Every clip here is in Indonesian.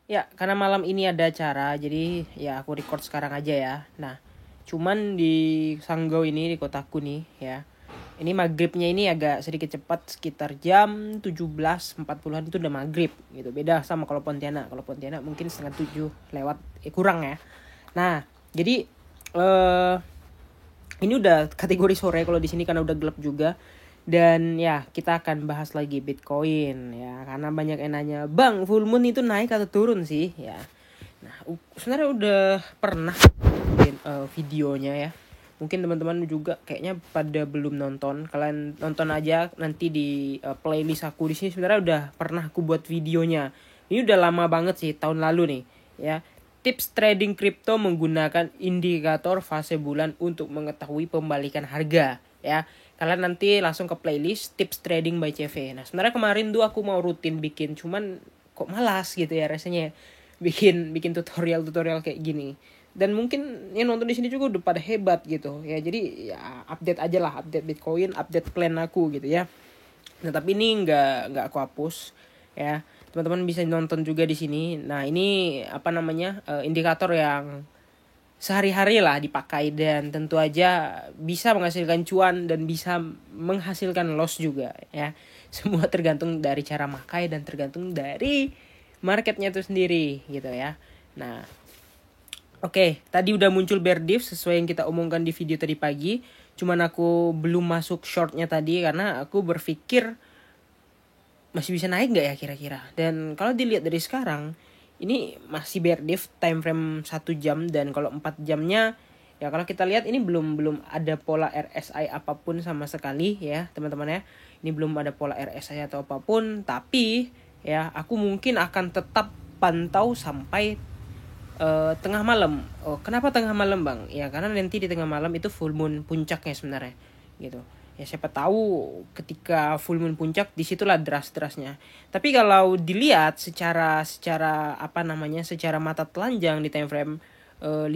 Ya, karena malam ini ada acara, jadi ya aku record sekarang aja ya. Nah, cuman di Sanggau ini, di kotaku nih ya. Ini maghribnya ini agak sedikit cepat, sekitar jam 17.40-an itu udah maghrib gitu. Beda sama kalau Pontianak. Kalau Pontianak mungkin setengah 7 lewat, kurang ya. Nah, jadi ini udah kategori sore kalau di sini karena udah gelap juga. Dan ya kita akan bahas lagi Bitcoin ya, karena banyak yang nanya, "Bang, full moon itu naik atau turun sih?" Ya. Nah, sebenarnya udah pernah bikin videonya ya. Mungkin teman-teman juga kayaknya pada belum nonton. Kalian nonton aja nanti di playlist aku di sini, sebenarnya udah pernah aku buat videonya. Ini udah lama banget sih, tahun lalu nih ya. Tips trading kripto menggunakan indikator fase bulan untuk mengetahui pembalikan harga ya. Kalian nanti langsung ke playlist tips trading by CV. Nah, sebenarnya kemarin tuh aku mau rutin bikin, cuman kok malas gitu ya rasanya bikin bikin tutorial kayak gini. Dan mungkin yang nonton di sini juga udah pada hebat gitu ya. Jadi ya update aja lah, update Bitcoin, update plan aku gitu ya. Nah, tapi ini nggak aku hapus ya. Teman-teman bisa nonton juga di sini. Nah, ini apa namanya? Indikator yang sehari-hari lah dipakai, dan tentu aja bisa menghasilkan cuan dan bisa menghasilkan loss juga ya. Semua tergantung dari cara makai dan tergantung dari marketnya itu sendiri gitu ya. Nah, oke, tadi udah muncul bear div sesuai yang kita omongkan di video tadi pagi. Cuman aku belum masuk shortnya tadi karena aku berpikir masih bisa naik nggak ya kira-kira. Dan kalau dilihat dari sekarang, ini masih bear div time frame 1 jam, dan kalau 4 jamnya ya kalau kita lihat ini belum ada pola RSI apapun sama sekali ya teman-teman ya. Ini belum ada pola RSI atau apapun, tapi ya aku mungkin akan tetap pantau sampai tengah malam. Oh, kenapa tengah malam, Bang? Ya karena nanti di tengah malam itu full moon puncaknya sebenarnya gitu. Ya siapa tahu ketika full moon puncak disitulah deras-derasnya. Tapi kalau dilihat secara secara apa namanya, secara mata telanjang di time frame 15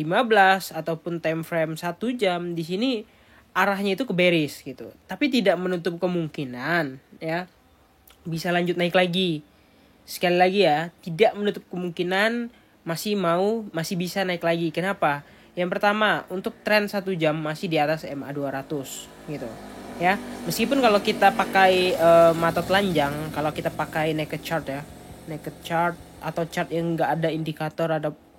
ataupun time frame 1 jam, di sini arahnya itu ke bearish gitu. Tapi tidak menutup kemungkinan ya bisa lanjut naik lagi. Sekali lagi ya, tidak menutup kemungkinan masih bisa naik lagi. Kenapa? Yang pertama, untuk tren 1 jam masih di atas MA 200 gitu. Ya, meskipun kalau kita pakai mata telanjang, kalau kita pakai naked chart ya, naked chart atau chart yang nggak ada indikator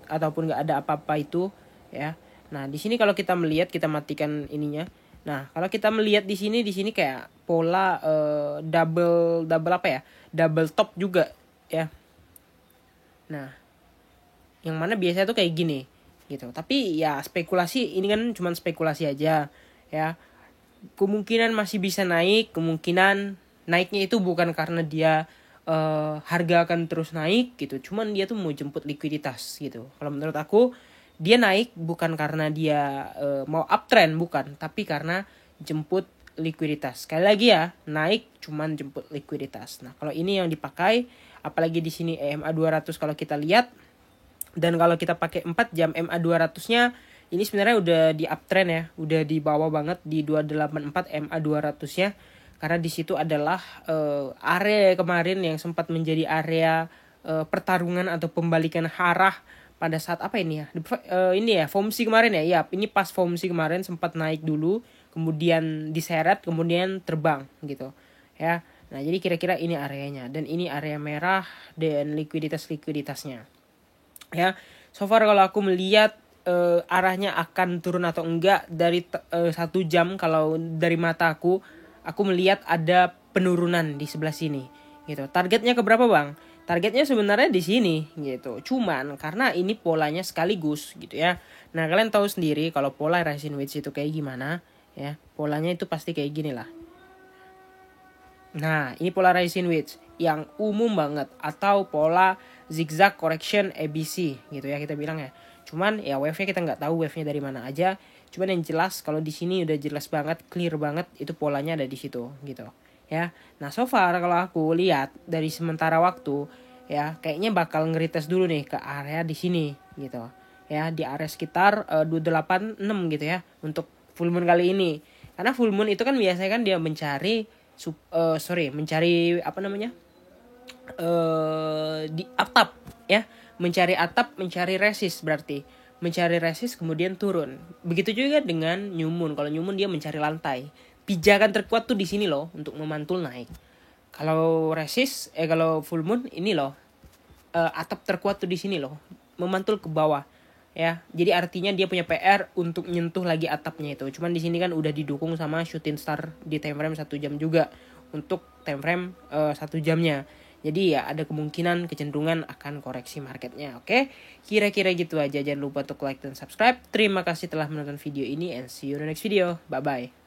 ataupun nggak ada apa-apa itu ya. Nah, di sini kalau kita melihat, kita matikan ininya. Nah, kalau kita melihat di sini kayak pola double double apa ya? Double top juga ya. Nah, yang mana biasanya tuh kayak gini gitu. Tapi ya spekulasi, ini kan cuma spekulasi aja ya. Kemungkinan masih bisa naik, kemungkinan naiknya itu bukan karena dia harga akan terus naik gitu, cuman dia tuh mau jemput likuiditas gitu. Kalau menurut aku dia naik bukan karena dia mau uptrend, bukan, tapi karena jemput likuiditas. Sekali lagi ya, naik cuman jemput likuiditas. Nah, kalau ini yang dipakai, apalagi di sini EMA 200 kalau kita lihat, dan kalau kita pakai 4 jam MA 200-nya ini sebenarnya udah di uptrend ya, udah di bawah banget di 284 MA 200-nya, karena di situ adalah area kemarin yang sempat menjadi area pertarungan atau pembalikan arah pada saat apa ini ya? Ini ya FOMC kemarin ya. Ya, ini pas FOMC kemarin sempat naik dulu, kemudian diseret, kemudian terbang gitu. Ya. Nah, jadi kira-kira ini areanya, dan ini area merah dan likuiditasnya. Ya, so far kalau aku melihat arahnya akan turun atau enggak dari 1 jam, kalau dari mata aku melihat ada penurunan di sebelah sini gitu. Targetnya ke berapa, Bang? Targetnya sebenarnya di sini gitu. Cuman karena ini polanya sekaligus gitu ya. Nah, kalian tahu sendiri kalau pola rising wedge itu kayak gimana ya. Polanya itu pasti kayak gini lah. Nah, ini pola rising wedge yang umum banget, atau pola zigzag correction ABC gitu ya kita bilang ya. Cuman ya wave-nya kita nggak tahu wave-nya dari mana aja. Cuman yang jelas kalau di sini udah jelas banget, clear banget itu polanya ada di situ gitu. Ya. Nah, so far kalau aku lihat dari sementara waktu ya kayaknya bakal ngerites dulu nih ke area di sini gitu. Ya, di area sekitar 286 gitu ya untuk full moon kali ini. Karena full moon itu kan biasanya kan dia mencari apa namanya? Di atap ya, mencari atap, mencari resist berarti. Mencari resist kemudian turun. Begitu juga dengan new moon. Kalau new moon dia mencari lantai. Pijakan terkuat tuh di sini loh untuk memantul naik. Kalau resist, kalau full moon ini loh, atap terkuat tuh di sini loh, memantul ke bawah. Ya, jadi artinya dia punya PR untuk nyentuh lagi atapnya itu. Cuman di sini kan udah didukung sama shooting star di time frame 1 jam juga untuk time frame 1 jamnya. Jadi ya ada kemungkinan kecenderungan akan koreksi marketnya. Oke, kira-kira gitu aja. Jangan lupa untuk like dan subscribe. Terima kasih telah menonton video ini and see you in the next video. Bye bye.